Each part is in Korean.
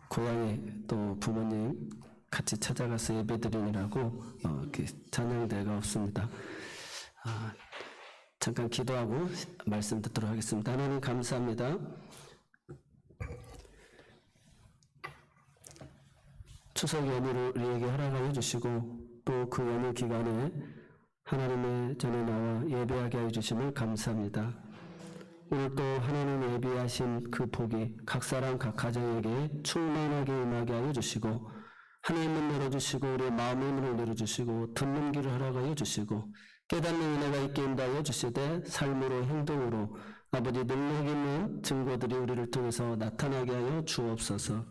고향에 또 부모님 같이 찾아가서 예배드리느라고 찬양대가 없습니다. 잠깐 기도하고 말씀 듣도록 하겠습니다. 하나님 감사합니다. 추석 연휴를 우리에게 허락하여 주시고 또 그 연휴 기간에 하나님의 전에 나와 예배하게 하여 주심을 감사합니다. 오늘 또 하나님 예비하신 그 복이 각 사람 각 가정에게 충만하게 임하게 하여 주시고 하나님 문 열어주시고 우리의 마음의 문을 열어주시고 듣는 길을 허락하여 주시고 깨닫는 은혜가 있게 인도하여 주시되 삶으로 행동으로 아버지 능력 있는 증거들이 우리를 통해서 나타나게 하여 주옵소서.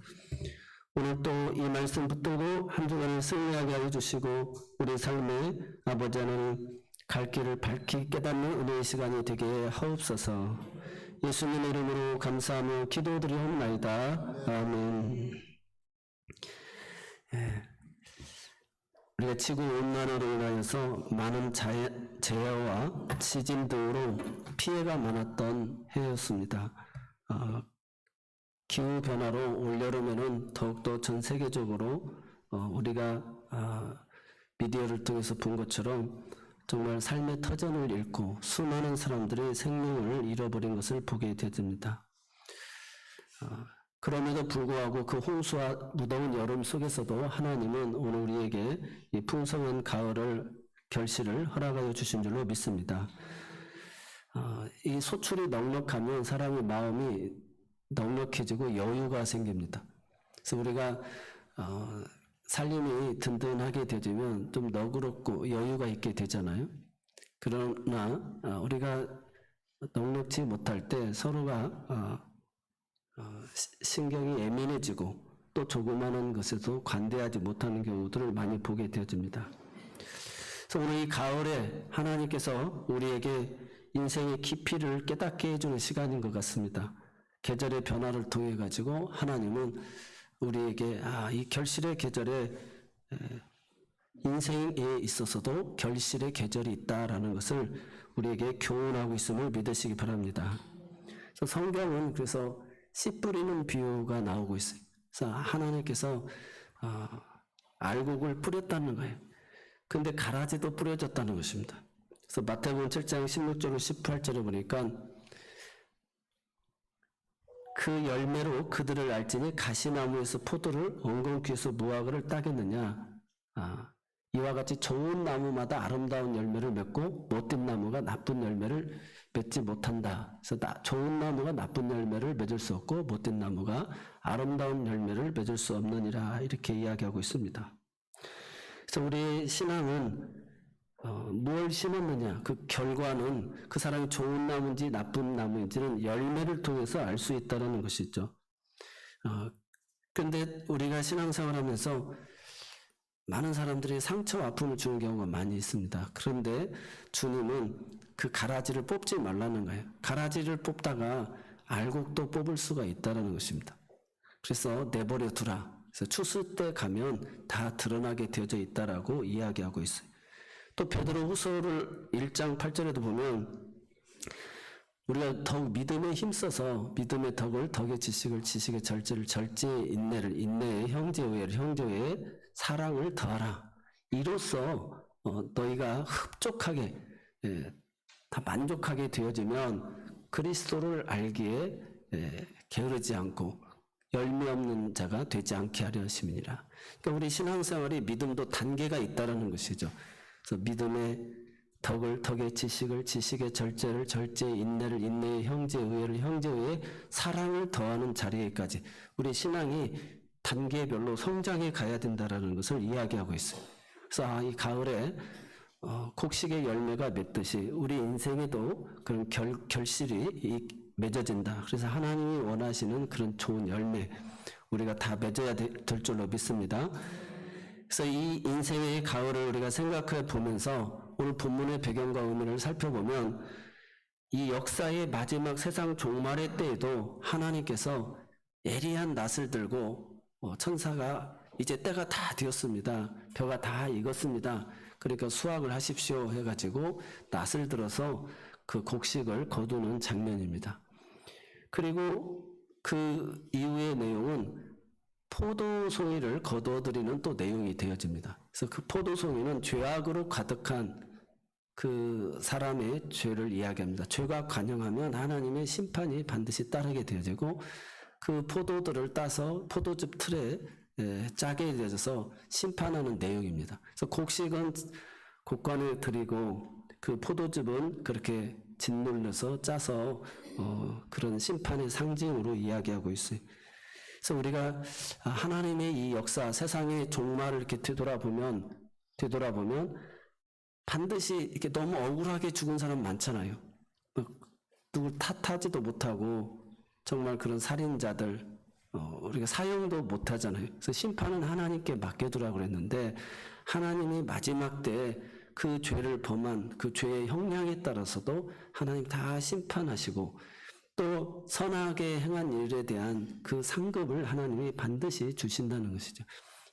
오늘 또 이 말씀 붙들고 한 주간을 승리하게 하여 주시고 우리 삶에 아버지 하나님 갈 길을 밝히 깨닫는 은혜의 시간이 되게 하옵소서. 예수님의 이름으로 감사하며 기도드리옵나이다. 아멘. 우리가 지구온난화로 인하여서 많은 재해와 지진 등으로 피해가 많았던 해였습니다. 기후변화로 올여름에는 더욱더 전 세계적으로 우리가 미디어를 통해서 본 것처럼 정말 삶의 터전을 잃고 수많은 사람들이 생명을 잃어버린 것을 보게 되집니다. 그럼에도 불구하고 그 홍수와 무더운 여름 속에서도 하나님은 오늘 우리에게 이 풍성한 가을을 결실을 허락하여 주신 줄로 믿습니다. 이 소출이 넉넉하면 사람의 마음이 넉넉해지고 여유가 생깁니다. 그래서 우리가 살림이 든든하게 되면 좀 너그럽고 여유가 있게 되잖아요. 그러나 우리가 넉넉지 못할 때 서로가 신경이 예민해지고 또 조그마한 것에도 관대하지 못하는 경우들을 많이 보게 되어집니다. 그래서 오늘 이 가을에 하나님께서 우리에게 인생의 깊이를 깨닫게 해주는 시간인 것 같습니다. 계절의 변화를 통해 가지고 하나님은 우리에게 이 결실의 계절에 인생에 있어서도 결실의 계절이 있다라는 것을 우리에게 교훈하고 있음을 믿으시기 바랍니다. 그래서 성경은 그래서 씨 뿌리는 비유가 나오고 있어요. 그래서 하나님께서 알곡을 뿌렸다는 거예요. 근데 가라지도 뿌려졌다는 것입니다. 그래서 마태복음 7장 16절로 18절에 보니까 그 열매로 그들을 알지니 가시나무에서 포도를 엉겅퀴에서 무화과를 따겠느냐. 이와 같이 좋은 나무마다 아름다운 열매를 맺고 못된 나무가 나쁜 열매를 맺지 못한다. 그래서 좋은 나무가 나쁜 열매를 맺을 수 없고 못된 나무가 아름다운 열매를 맺을 수 없느니라 이렇게 이야기하고 있습니다. 그래서 우리의 신앙은 무엇을 심었느냐 그 결과는 그 사람이 좋은 나무인지 나쁜 나무인지는 열매를 통해서 알 수 있다는 것이죠. 그런데 우리가 신앙생활 하면서 많은 사람들이 상처와 아픔을 주는 경우가 많이 있습니다. 그런데 주님은 그 가라지를 뽑지 말라는 거예요. 가라지를 뽑다가 알곡도 뽑을 수가 있다는 것입니다. 그래서 내버려 두라. 그래서 추수 때 가면 다 드러나게 되어져 있다라고 이야기하고 있어요. 또 베드로후서를 1장 8절에도 보면 우리가 더욱 믿음에 힘써서 믿음의 덕을 덕의 지식을 지식의 절제를 절제의 인내를 인내의 형제의 형제의 사랑을 더하라. 이로써 너희가 흡족하게 다 만족하게 되어지면 그리스도를 알기에 게으르지 않고 열매 없는 자가 되지 않게 하려 하심이니라. 그러니까 우리 신앙생활이 믿음도 단계가 있다라는 것이죠. 그래서 믿음의 덕을 덕의 지식을 지식의 절제를 절제의 인내를 인내의 형제의를 형제의의 사랑을 더하는 자리에까지 우리 신앙이 단계별로 성장해 가야 된다라는 것을 이야기하고 있어요. 그래서 이 가을에 곡식의 열매가 맺듯이 우리 인생에도 그런 결실이 맺어진다. 그래서 하나님이 원하시는 그런 좋은 열매 우리가 다 맺어야 될 줄로 믿습니다. 그래서 이 인생의 가을을 우리가 생각해 보면서 오늘 본문의 배경과 의미를 살펴보면 이 역사의 마지막 세상 종말의 때에도 하나님께서 예리한 낫을 들고 천사가 이제 때가 다 되었습니다. 벼가 다 익었습니다. 그러니까 수확을 하십시오 해가지고 낫을 들어서 그 곡식을 거두는 장면입니다. 그리고 그 이후의 내용은 포도송이를 거둬들이는 또 내용이 되어집니다. 그래서 그 포도송이는 죄악으로 가득한 그 사람의 죄를 이야기합니다. 죄가 관영하면 하나님의 심판이 반드시 따르게 되어지고 그 포도들을 따서 포도즙 틀에 짜게 되어져서 심판하는 내용입니다. 그래서 곡식은 곡간에 드리고 그 포도즙은 그렇게 짓눌러서 짜서 그런 심판의 상징으로 이야기하고 있어요. 그래서 우리가 하나님의 이 역사, 세상의 종말을 이렇게 되돌아보면 반드시 이렇게 너무 억울하게 죽은 사람 많잖아요. 누굴 탓하지도 못하고 정말 그런 살인자들 우리가 사용도 못하잖아요. 그래서 심판은 하나님께 맡겨두라고 그랬는데 하나님이 마지막 때 그 죄를 범한 그 죄의 형량에 따라서도 하나님 다 심판하시고 또 선하게 행한 일에 대한 그 상급을 하나님이 반드시 주신다는 것이죠.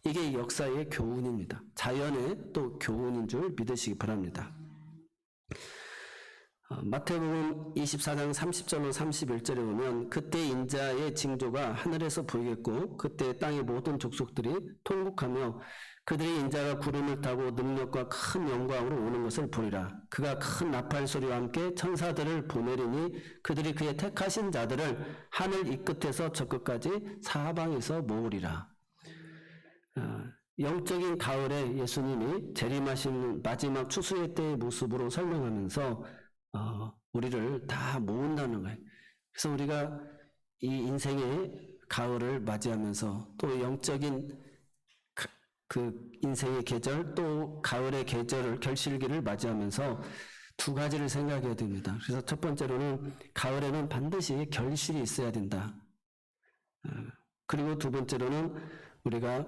이게 역사의 교훈입니다. 자연의 또 교훈인 줄 믿으시기 바랍니다. 마태복음 24장 30절로 31절에 보면 그때 인자의 징조가 하늘에서 보이겠고 그때 땅의 모든 족속들이 통곡하며 그들의 인자가 구름을 타고 능력과 큰 영광으로 오는 것을 보리라. 그가 큰 나팔 소리와 함께 천사들을 보내리니 그들이 그의 택하신 자들을 하늘 이 끝에서 저 끝까지 사방에서 모으리라. 영적인 가을에 예수님이 재림하시는 마지막 추수의 때의 모습으로 설명하면서 우리를 다 모은다는 거예요. 그래서 우리가 이 인생의 가을을 맞이하면서 또 영적인 그 인생의 계절 또 가을의 계절을 결실기를 맞이하면서 두 가지를 생각해야 됩니다. 그래서 첫 번째로는 가을에는 반드시 결실이 있어야 된다. 그리고 두 번째로는 우리가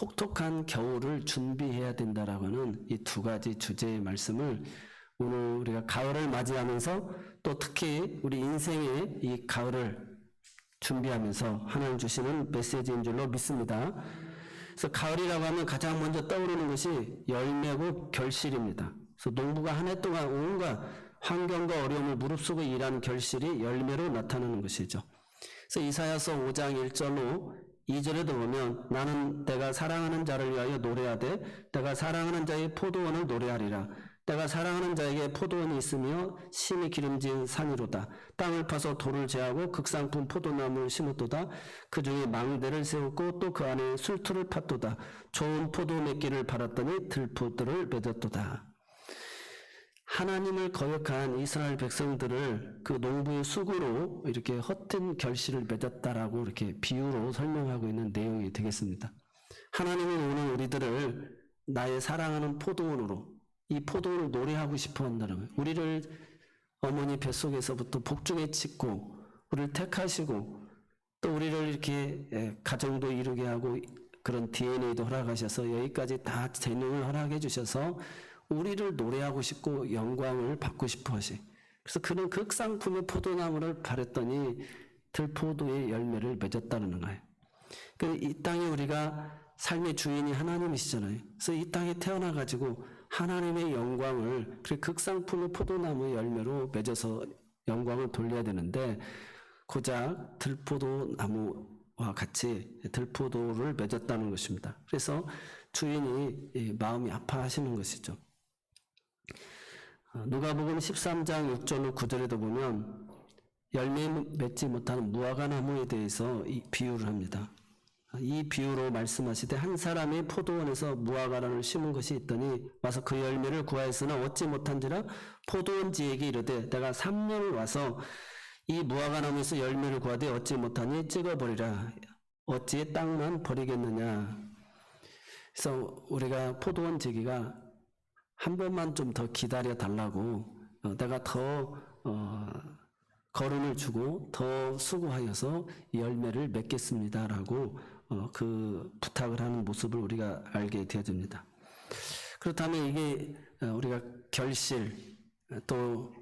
혹독한 겨울을 준비해야 된다라고 하는 이 두 가지 주제의 말씀을 오늘 우리가 가을을 맞이하면서 또 특히 우리 인생의 이 가을을 준비하면서 하나님 주시는 메시지인 줄로 믿습니다. 그래서 가을이라고 하면 가장 먼저 떠오르는 것이 열매고 결실입니다. 그래서 농부가 한 해 동안 온갖 환경과 어려움을 무릅쓰고 일한 결실이 열매로 나타나는 것이죠. 그래서 이사야서 5장 1절로 2절에도 보면 나는 내가 사랑하는 자를 위하여 노래하되 내가 사랑하는 자의 포도원을 노래하리라. 내가 사랑하는 자에게 포도원이 있으며 심히 기름진 산이로다. 땅을 파서 돌을 제하고 극상품 포도나무를 심었도다. 그 중에 망대를 세웠고 또 그 안에 술투를 팠도다. 좋은 포도 맺기를 바랐더니 들포들을 맺었도다. 하나님을 거역한 이스라엘 백성들을 그 농부의 수고로 이렇게 헛된 결실을 맺었다라고 이렇게 비유로 설명하고 있는 내용이 되겠습니다. 하나님은 오늘 우리들을 나의 사랑하는 포도원으로 이 포도를 노래하고 싶어 한다는 거예요. 우리를 어머니 뱃속에서부터 복중에 짓고 우리를 택하시고 또 우리를 이렇게 가정도 이루게 하고 그런 DNA도 허락하셔서 여기까지 다 재능을 허락해 주셔서 우리를 노래하고 싶고 영광을 받고 싶어 하시. 그래서 그는 극상품의 포도나무를 바랬더니 들포도의 열매를 맺었다는 거예요. 이 땅에 우리가 삶의 주인이 하나님이시잖아요. 그래서 이 땅에 태어나가지고 하나님의 영광을 극상품의 포도나무의 열매로 맺어서 영광을 돌려야 되는데 고작 들포도나무와 같이 들포도를 맺었다는 것입니다. 그래서 주인이 마음이 아파하시는 것이죠. 누가복음 13장 6절로 9절에도 보면 열매 맺지 못하는 무화과 나무에 대해서 이 비유를 합니다. 이 비유로 말씀하시되 한 사람이 포도원에서 무화과나무를 심은 것이 있더니 와서 그 열매를 구하였으나 얻지 못한지라 포도원지에게 이르되 내가 3년을 와서 이 무화과나무에서 열매를 구하되 얻지 못하니 찍어버리라. 어찌 땅만 버리겠느냐. 그래서 우리가 포도원 지기가 한 번만 좀 더 기다려 달라고 내가 더 거름을 주고 더 수고하여서 열매를 맺겠습니다라고 그 부탁을 하는 모습을 우리가 알게 되어집니다. 그렇다면 이게 우리가 결실 또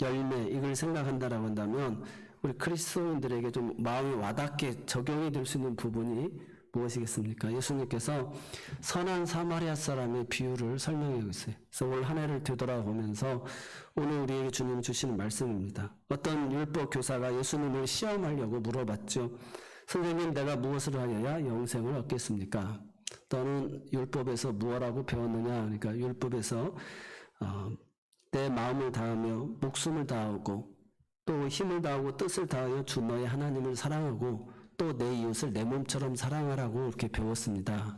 열매 이걸 생각한다라고 한다면 우리 그리스도인들에게 좀 마음이 와닿게 적용이 될 수 있는 부분이 무엇이겠습니까? 예수님께서 선한 사마리아 사람의 비유를 설명하고 있어요. 그래서 올 한 해를 되돌아보면서 오늘 우리에게 주님 주시는 말씀입니다. 어떤 율법 교사가 예수님을 시험하려고 물어봤죠. 선생님, 내가 무엇을 하여야 영생을 얻겠습니까? 너는 율법에서 무엇하고 배웠느냐? 그러니까 율법에서 내 마음을 다하며 목숨을 다하고 또 힘을 다하고 뜻을 다하여 주 너의 하나님을 사랑하고 또 내 이웃을 내 몸처럼 사랑하라고 이렇게 배웠습니다.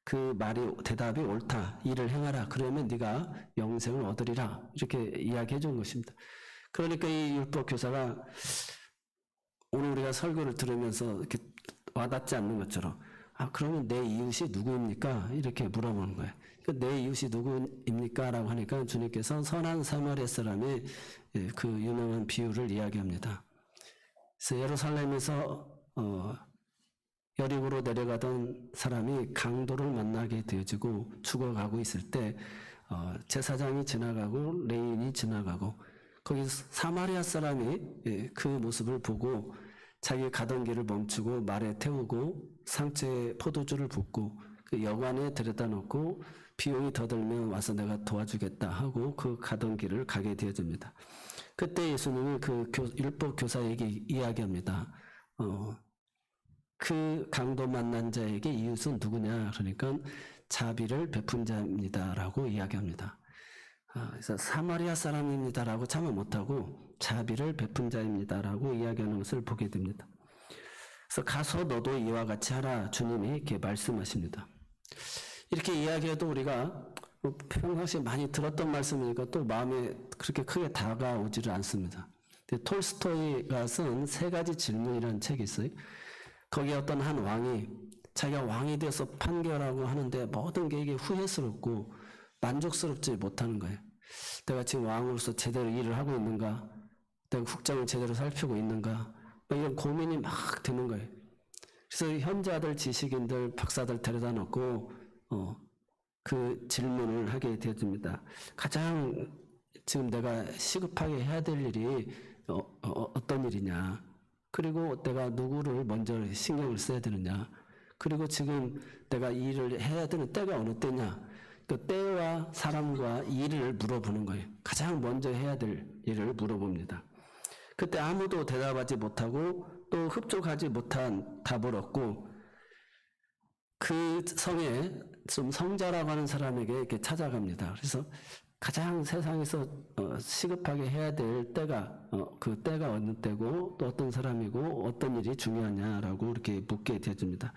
그 대답이 옳다. 이를 행하라. 그러면 네가 영생을 얻으리라. 이렇게 이야기해 준 것입니다. 그러니까 이 율법 교사가 오늘 우리가 설교를 들으면서 이렇게 와닿지 않는 것처럼 그러면 내 이웃이 누구입니까? 이렇게 물어보는 거예요. 내 이웃이 누구입니까? 라고 하니까 주님께서 선한 사마리아 사람의 그 유명한 비유를 이야기합니다. 그래서 예루살렘에서 여리고로 내려가던 사람이 강도를 만나게 되어지고 죽어가고 있을 때 제사장이 지나가고 레인이 지나가고 거기 사마리아 사람이 그 모습을 보고 자기 가던 길을 멈추고 말에 태우고 상처에 포도주를 붓고 그 여관에 들여다 놓고 비용이 더 들면 와서 내가 도와주겠다 하고 그 가던 길을 가게 되어집니다. 그때 예수님이 그 율법 교사에게 이야기합니다. 그 강도 만난 자에게 이웃은 누구냐? 그러니까 자비를 베푼 자입니다라고 이야기합니다. 그래서 사마리아 사람입니다라고 참아 못하고 자비를 베푼 자입니다라고 이야기하는 것을 보게 됩니다. 그래서 가서 너도 이와 같이 하라 주님이 이렇게 말씀하십니다. 이렇게 이야기해도 우리가 평상시에 많이 들었던 말씀이니까 또 마음에 그렇게 크게 다가오지를 않습니다. 톨스토이가 쓴 세 가지 질문이라는 책이 있어요. 거기에 어떤 한 왕이 자기가 왕이 돼서 판결하고 하는데 모든 게 이게 후회스럽고 만족스럽지 못하는 거예요. 내가 지금 왕으로서 제대로 일을 하고 있는가? 내가 국정을 제대로 살피고 있는가? 이런 고민이 막 드는 거예요. 그래서 현자들, 지식인들, 박사들 데려다 놓고 그 질문을 하게 되어집니다. 가장 지금 내가 시급하게 해야 될 일이 어떤 일이냐? 그리고 내가 누구를 먼저 신경을 써야 되느냐? 그리고 지금 내가 이 일을 해야 되는 때가 어느 때냐? 그 때와 사람과 일을 물어보는 거예요. 가장 먼저 해야 될 일을 물어봅니다. 그때 아무도 대답하지 못하고 또 흡족하지 못한 답을 얻고 그 성에 좀 성자라고 하는 사람에게 이렇게 찾아갑니다. 그래서 가장 세상에서 시급하게 해야 될 때가 그 때가 어느 때고 또 어떤 사람이고 어떤 일이 중요하냐라고 이렇게 묻게 되어집니다.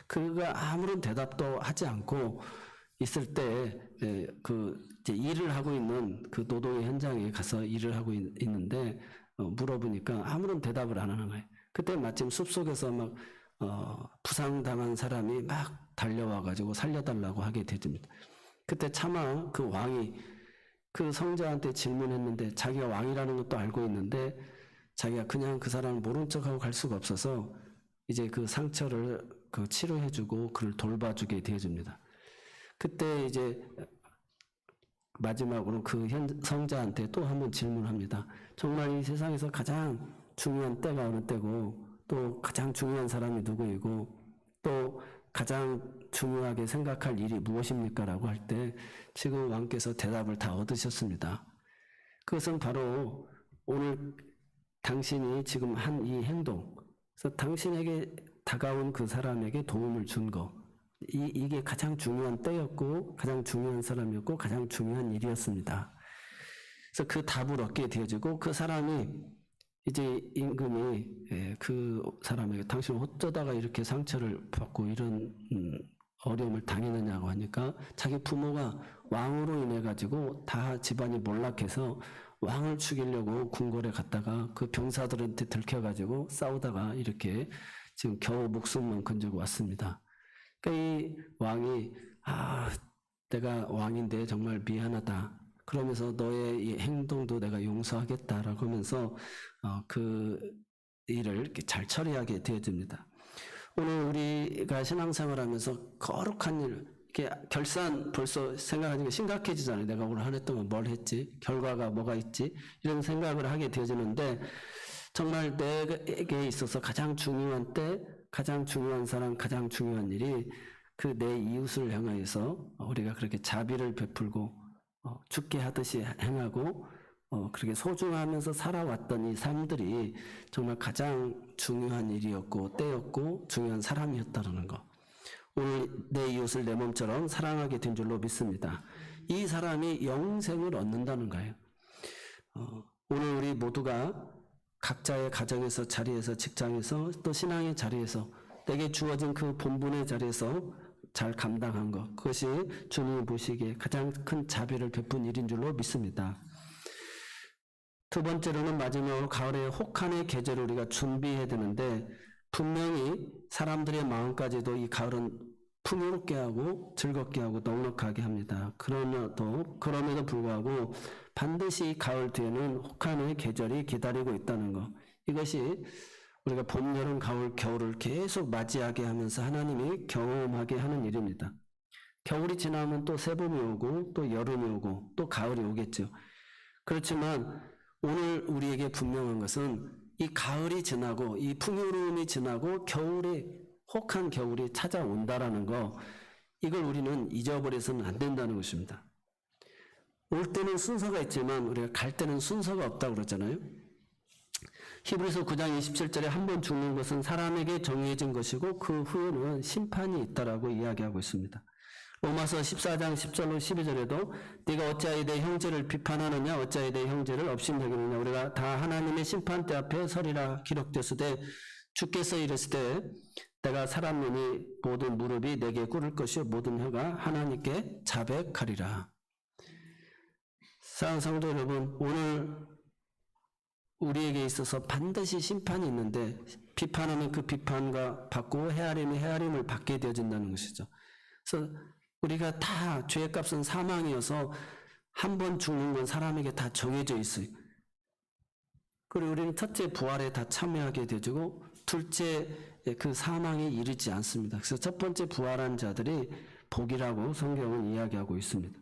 그가 아무런 대답도 하지 않고 있을 때 그 일을 하고 있는 그 노동의 현장에 가서 일을 하고 있는데 물어보니까 아무런 대답을 안 하는 거예요. 그때 마침 숲속에서 막 부상당한 사람이 막 달려와가지고 살려달라고 하게 되집니다. 그때 차마 그 왕이 그 성자한테 질문했는데 자기가 왕이라는 것도 알고 있는데 자기가 그냥 그 사람을 모른 척하고 갈 수가 없어서 이제 그 상처를 그 치료해주고 그를 돌봐주게 되어집니다. 그때 이제 마지막으로 그 성자한테 또 한 번 질문합니다. 정말 이 세상에서 가장 중요한 때가 어느 때고 또 가장 중요한 사람이 누구이고 또 가장 중요하게 생각할 일이 무엇입니까? 라고 할 때 지금 왕께서 대답을 다 얻으셨습니다. 그것은 바로 오늘 당신이 지금 한 이 행동, 그래서 당신에게 다가온 그 사람에게 도움을 준 거, 이게 가장 중요한 때였고 가장 중요한 사람이었고 가장 중요한 일이었습니다. 그래서 그 답을 얻게 되어지고 그 사람이 이제 임금이 그 사람에게 당신 어쩌다가 이렇게 상처를 받고 이런 어려움을 당했느냐고 하니까 자기 부모가 왕으로 인해 가지고 다 집안이 몰락해서 왕을 죽이려고 궁궐에 갔다가 그 병사들한테 들켜가지고 싸우다가 이렇게 지금 겨우 목숨만 건지고 왔습니다. 그러니까 이 왕이 내가 왕인데 정말 미안하다. 그러면서 너의 이 행동도 내가 용서하겠다라고 하면서 그 일을 이렇게 잘 처리하게 되어집니다. 오늘 우리가 신앙생활하면서 거룩한 일, 이렇게 결산 벌써 생각하니까 심각해지잖아요. 내가 오늘 한 해 동안 뭘 했지? 결과가 뭐가 있지? 이런 생각을 하게 되어지는데 정말 내게 있어서 가장 중요한 때 가장 중요한 사람, 가장 중요한 일이 그 내 이웃을 향하여서 우리가 그렇게 자비를 베풀고 죽게 하듯이 행하고 그렇게 소중하면서 살아왔던 이 삶들이 정말 가장 중요한 일이었고 때였고 중요한 사람이었다는 거. 오늘 내 이웃을 내 몸처럼 사랑하게 된 줄로 믿습니다. 이 사람이 영생을 얻는다는 거예요. 오늘 우리 모두가 각자의 가정에서, 자리에서, 직장에서, 또 신앙의 자리에서 내게 주어진 그 본분의 자리에서 잘 감당한 것, 그것이 주님이 보시기에 가장 큰 자비를 베푼 일인 줄로 믿습니다. 두 번째로는 마지막으로 가을의 혹한의 계절을 우리가 준비해야 되는데, 분명히 사람들의 마음까지도 이 가을은 풍요롭게 하고 즐겁게 하고 넉넉하게 합니다. 그럼에도 불구하고 반드시 이 가을 뒤에는 혹한의 계절이 기다리고 있다는 것, 이것이 우리가 봄, 여름, 가을, 겨울을 계속 맞이하게 하면서 하나님이 경험하게 하는 일입니다. 겨울이 지나면 또 새봄이 오고 또 여름이 오고 또 가을이 오겠죠. 그렇지만 오늘 우리에게 분명한 것은 이 가을이 지나고 이 풍요로움이 지나고 겨울이, 혹한 겨울이 찾아온다라는 거, 이걸 우리는 잊어버려서는 안 된다는 것입니다. 올 때는 순서가 있지만 우리가 갈 때는 순서가 없다고 그러잖아요. 히브리서 9장 27절에 한 번 죽는 것은 사람에게 정해진 것이고 그 후에는 심판이 있다라고 이야기하고 있습니다. 로마서 14장 10절로 12절에도 네가 어찌하여 내 형제를 비판하느냐, 어찌하여 내 형제를 업신여기느냐, 우리가 다 하나님의 심판대 앞에 서리라 기록되으되 주께서 이르시되 내가 사람이니 모든 무릎이 내게 꿇을 것이요 모든 혀가 하나님께 자백하리라. 사랑하는 성도 여러분, 오늘 우리에게 있어서 반드시 심판이 있는데 비판하면 그 비판과 받고 헤아리면 헤아림을 받게 되어진다는 것이죠. 그래서 우리가 다 죄의 값은 사망이어서 한 번 죽는 건 사람에게 다 정해져 있어요. 그리고 우리는 첫째 부활에 다 참여하게 되고 둘째 그 사망에 이르지 않습니다. 그래서 첫 번째 부활한 자들이 복이라고 성경은 이야기하고 있습니다.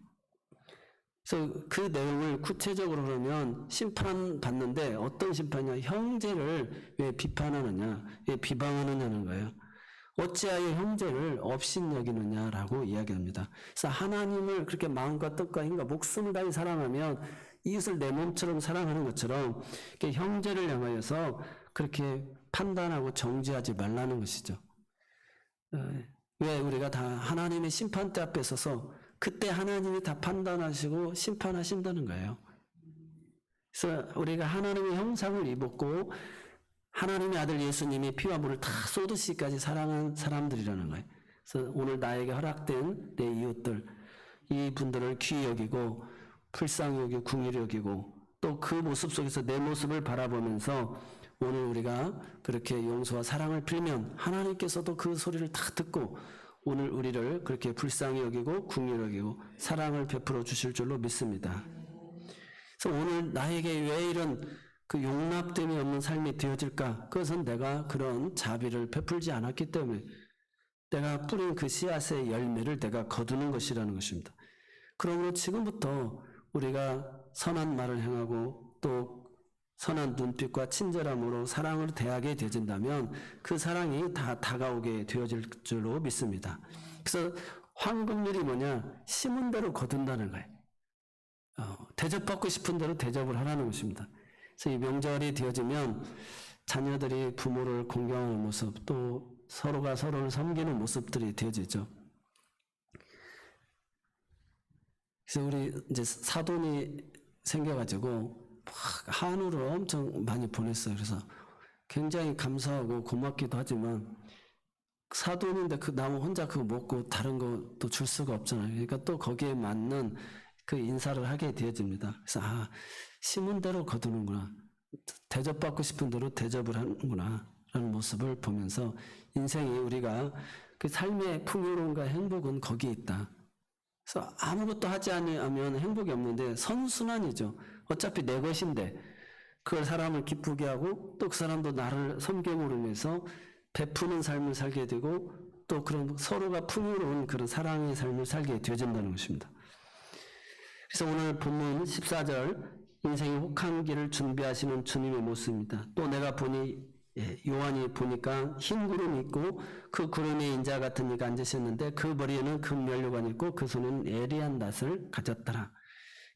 그래서 그 내용을 구체적으로 그러면 심판받는데 어떤 심판이냐, 형제를 왜 비판하느냐, 왜 비방하느냐는 거예요. 어찌하여 형제를 업신여기느냐라고 이야기합니다. 그래서 하나님을 그렇게 마음과 뜻과 힘과 목숨을 다해 사랑하면 이웃을 내 몸처럼 사랑하는 것처럼 형제를 향하여서 그렇게 판단하고 정죄하지 말라는 것이죠. 왜 우리가 다 하나님의 심판대 앞에 서서 그때 하나님이 다 판단하시고 심판하신다는 거예요. 그래서 우리가 하나님의 형상을 입었고 하나님의 아들 예수님이 피와 물을 다 쏟으시기까지 사랑한 사람들이라는 거예요. 그래서 오늘 나에게 허락된 내 이웃들, 이분들을 귀히 여기고 불쌍히 여기고 궁휼히 여기고 또 그 모습 속에서 내 모습을 바라보면서 오늘 우리가 그렇게 용서와 사랑을 빌면 하나님께서도 그 소리를 다 듣고 오늘 우리를 그렇게 불쌍히 여기고 궁휼히 여기고 사랑을 베풀어 주실 줄로 믿습니다. 그래서 오늘 나에게 왜 이런 그 용납됨이 없는 삶이 되어질까? 그것은 내가 그런 자비를 베풀지 않았기 때문에 내가 뿌린 그 씨앗의 열매를 내가 거두는 것이라는 것입니다. 그러므로 지금부터 우리가 선한 말을 행하고 또 선한 눈빛과 친절함으로 사랑을 대하게 되어진다면 그 사랑이 다 다가오게 되어질 줄로 믿습니다. 그래서 황금률이 뭐냐? 심은 대로 거둔다는 거예요. 대접받고 싶은 대로 대접을 하라는 것입니다. 그래서 이 명절이 되어지면 자녀들이 부모를 공경하는 모습, 또 서로가 서로를 섬기는 모습들이 되어지죠. 그래서 우리 이제 사돈이 생겨가지고 한우를 엄청 많이 보냈어요. 그래서 굉장히 감사하고 고맙기도 하지만 사돈인데 나 혼자 그거 먹고 다른 것도 줄 수가 없잖아요. 그러니까 또 거기에 맞는 그 인사를 하게 되어집니다. 그래서 심은 대로 거두는구나, 대접받고 싶은 대로 대접을 하는구나 라는 모습을 보면서 인생이 우리가 그 삶의 풍요로움과 행복은 거기에 있다. 그래서 아무것도 하지 않으면 행복이 없는데 선순환이죠. 어차피 내 것인데 그걸 사람을 기쁘게 하고 또 그 사람도 나를 섬김으로 인해서 베푸는 삶을 살게 되고 또 그런 서로가 풍요로운 그런 사랑의 삶을 살게 되어진다는 것입니다. 그래서 오늘 본문 14절 인생의 혹한 길을 준비하시는 주님의 모습입니다. 또 내가 보니 요한이 보니까 흰 구름이 있고 그 구름에 인자 같은 이가 앉으셨는데 그 머리에는 금면류관이 있고 그 손에는 예리한 낫을 가졌더라.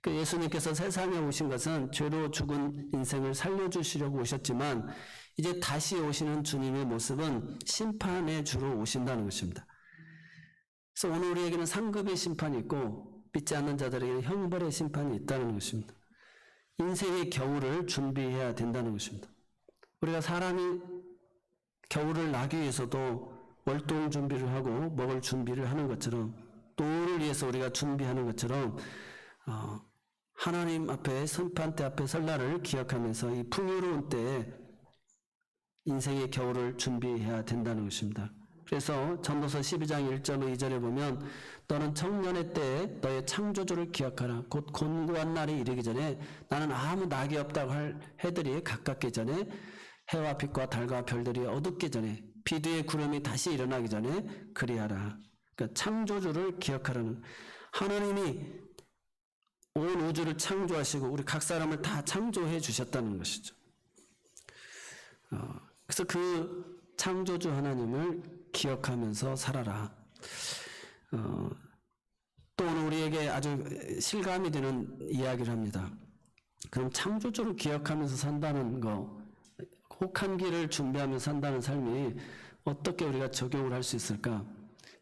그 예수님께서 세상에 오신 것은 죄로 죽은 인생을 살려주시려고 오셨지만 이제 다시 오시는 주님의 모습은 심판의 주로 오신다는 것입니다. 그래서 오늘 우리에게는 상급의 심판이 있고 믿지 않는 자들에게는 형벌의 심판이 있다는 것입니다. 인생의 겨울을 준비해야 된다는 것입니다. 우리가 사람이 겨울을 나기 위해서도 월동 준비를 하고 먹을 준비를 하는 것처럼 노를 위해서 우리가 준비하는 것처럼 하나님 앞에 심판대 앞에 설 날을 기억하면서 이 풍요로운 때에 인생의 겨울을 준비해야 된다는 것입니다. 그래서 전도서 12장 1절 2절에 보면 너는 청년의 때에 너의 창조주를 기억하라. 곧 곤고한 날이 이르기 전에 나는 아무 낙이 없다고 할 해들이 가깝기 전에 해와 빛과 달과 별들이 어둡기 전에 비뒤의 구름이 다시 일어나기 전에 그리하라. 그러니까 창조주를 기억하라는, 하나님이 온 우주를 창조하시고 우리 각 사람을 다 창조해 주셨다는 것이죠. 그래서 그 창조주 하나님을 기억하면서 살아라. 또 오늘 우리에게 아주 실감이 되는 이야기를 합니다. 그럼 창조주를 기억하면서 산다는 거, 혹한기를 준비하면서 산다는 삶이 어떻게 우리가 적용을 할 수 있을까?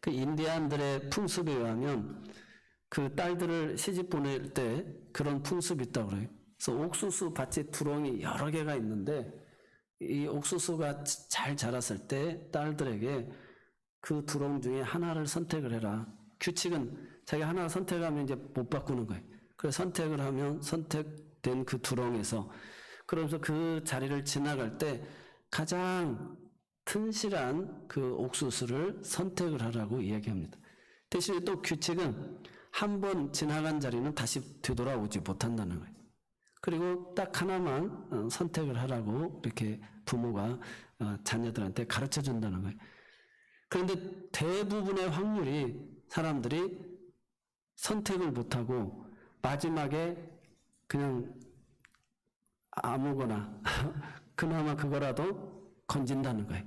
그 인디안들의 풍습에 의하면 그 딸들을 시집 보낼 때 그런 풍습이 있다고 그래요. 그래서 옥수수 밭에 두렁이 여러 개가 있는데 이 옥수수가 잘 자랐을 때 딸들에게 그 두렁 중에 하나를 선택을 해라. 규칙은 자기가 하나 선택하면 이제 못 바꾸는 거예요. 그래서 선택을 하면 선택된 그 두렁에서, 그러면서 그 자리를 지나갈 때 가장 튼실한 그 옥수수를 선택을 하라고 이야기합니다. 대신에 또 규칙은 한 번 지나간 자리는 다시 되돌아오지 못한다는 거예요. 그리고 딱 하나만 선택을 하라고 이렇게 부모가 자녀들한테 가르쳐 준다는 거예요. 그런데 대부분의 확률이 사람들이 선택을 못하고 마지막에 그냥 아무거나 그나마 그거라도 건진다는 거예요.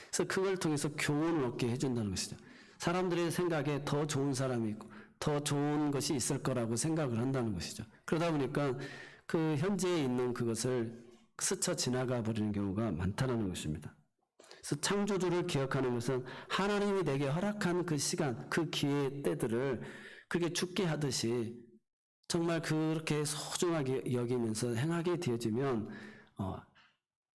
그래서 그걸 통해서 교훈을 얻게 해준다는 것이죠. 사람들의 생각에 더 좋은 사람이 있고 더 좋은 것이 있을 거라고 생각을 한다는 것이죠. 그러다 보니까 그 현재에 있는 그것을 스쳐 지나가 버리는 경우가 많다는 것입니다. 그래서 창조주를 기억하는 것은 하나님이 내게 허락한 그 시간, 그 기회의 때들을 그렇게 죽게 하듯이 정말 그렇게 소중하게 여기면서 행하게 되어지면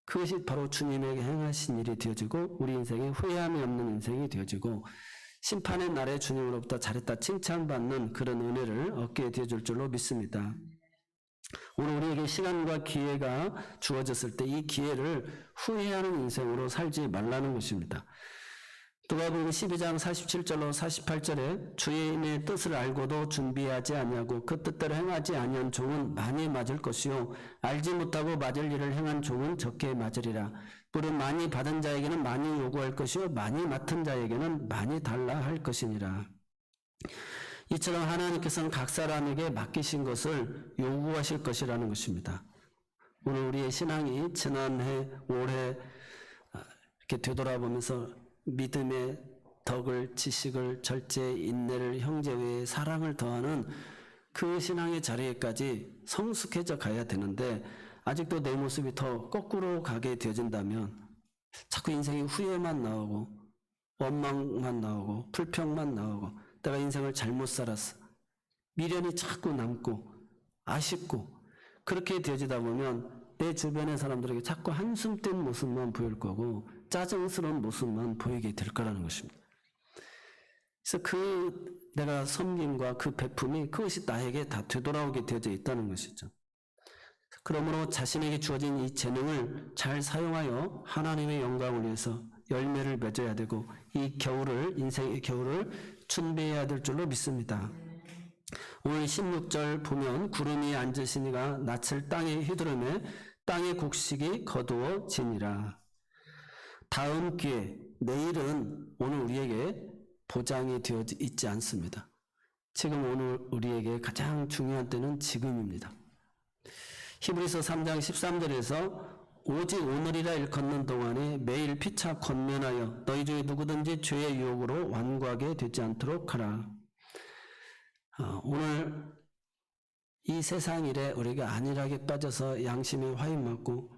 그것이 바로 주님에게 행하신 일이 되어지고 우리 인생에 후회함이 없는 인생이 되어지고 심판의 날에 주님으로부터 잘했다 칭찬받는 그런 은혜를 얻게 되어줄 줄로 믿습니다. 오늘 우리에게 시간과 기회가 주어졌을 때 이 기회를 후회하는 인생으로 살지 말라는 것입니다. 누가복음 12장 47절로 48절에 주인의 뜻을 알고도 준비하지 아니하고 그 뜻대로 행하지 아니한 종은 많이 맞을 것이요 알지 못하고 맞을 일을 행한 종은 적게 맞으리라. 무릇 많이 받은 자에게는 많이 요구할 것이요 많이 맡은 자에게는 많이 달라 할 것이니라. 이처럼 하나님께서는 각 사람에게 맡기신 것을 요구하실 것이라는 것입니다. 오늘 우리의 신앙이 지난해 올해 이렇게 되돌아보면서 믿음의 덕을, 지식을, 절제, 인내를, 형제 외에 사랑을 더하는 그 신앙의 자리에까지 성숙해져 가야 되는데 아직도 내 모습이 더 거꾸로 가게 되어진다면 자꾸 인생에 후회만 나오고 원망만 나오고 불평만 나오고 내가 인생을 잘못 살았어, 미련이 자꾸 남고 아쉽고 그렇게 되어지다 보면 내 주변의 사람들에게 자꾸 한숨 뗀 모습만 보일 거고 짜증스러운 모습만 보이게 될 거라는 것입니다. 그래서 그 내가 섬김과 그 베품이 그것이 나에게 다 되돌아오게 되어져 있다는 것이죠. 그러므로 자신에게 주어진 이 재능을 잘 사용하여 하나님의 영광을 위해서 열매를 맺어야 되고 이 겨울을, 인생의 겨울을 준비해야 될 줄로 믿습니다. 오늘 16절 보면 구름이 앉으시니가 낯을 땅에 휘두르매 땅의 곡식이 거두어지니라. 다음 기회, 내일은 오늘 우리에게 보장이 되어 있지 않습니다. 지금 오늘 우리에게 가장 중요한 때는 지금입니다. 히브리서 3장 13절에서 오직 오늘이라 일컫는 동안에 매일 피차 권면하여 너희 중에 누구든지 죄의 유혹으로 완고하게 되지 않도록 하라. 오늘 이 세상 일에 우리가 안일하게 빠져서 양심에 화인맞고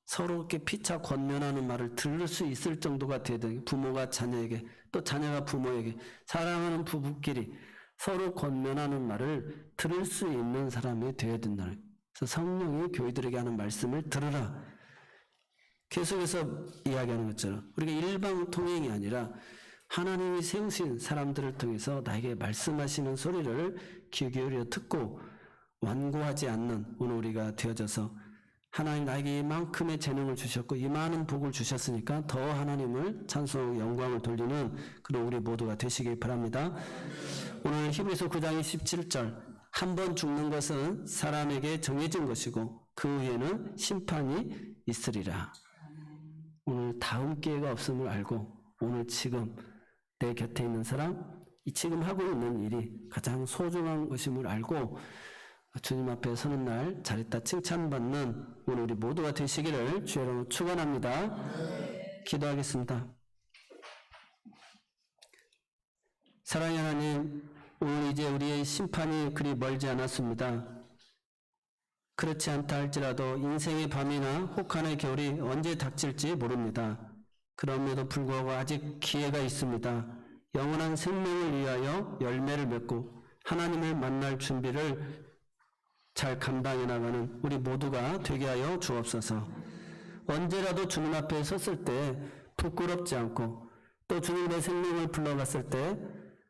서로 이렇게 피차 권면하는 말을 들을 수 있을 정도가 돼야 돼. 부모가 자녀에게, 또 자녀가 부모에게, 사랑하는 부부끼리 서로 권면하는 말을 들을 수 있는 사람이 되어야 된다. 그래서 성령이 교회들에게 하는 말씀을 들으라. 계속해서 이야기하는 것처럼 우리가 일방통행이 아니라 하나님이 세우신 사람들을 통해서 나에게 말씀하시는 소리를 귀 기울여 듣고 완고하지 않는 오늘 우리가 되어져서 하나님 나에게 이만큼의 재능을 주셨고 이 많은 복을 주셨으니까 더 하나님을 찬송하고 영광을 돌리는 그런 우리 모두가 되시길 바랍니다. 오늘 히브리서 9장 27절 한 번 죽는 것은 사람에게 정해진 것이고 그 후에는 심판이 있으리라. 오늘 다음 기회가 없음을 알고 오늘 지금 내 곁에 있는 사람, 이 지금 하고 있는 일이 가장 소중한 것임을 알고 주님 앞에 서는 날 잘했다 칭찬받는 오늘 우리 모두가 되시기를 주의 이름으로 축원합니다. 기도하겠습니다. 사랑의 하나님, 오늘 이제 우리의 심판이 그리 멀지 않았습니다. 그렇지 않다 할지라도 인생의 밤이나 혹한의 겨울이 언제 닥칠지 모릅니다. 그럼에도 불구하고 아직 기회가 있습니다. 영원한 생명을 위하여 열매를 맺고 하나님을 만날 준비를 잘 감당해 나가는 우리 모두가 되게 하여 주옵소서. 언제라도 주님 앞에 섰을 때 부끄럽지 않고 또 주님 내 생명을 불러갔을 때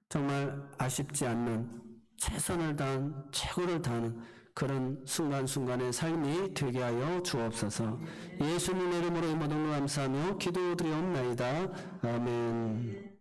정말 아쉽지 않는 최선을 다한 최고를 다하는 그런 순간순간의 삶이 되게 하여 주옵소서. 예수님의 이름으로 이 모든 걸 감사하며 기도드리옵나이다. 아멘.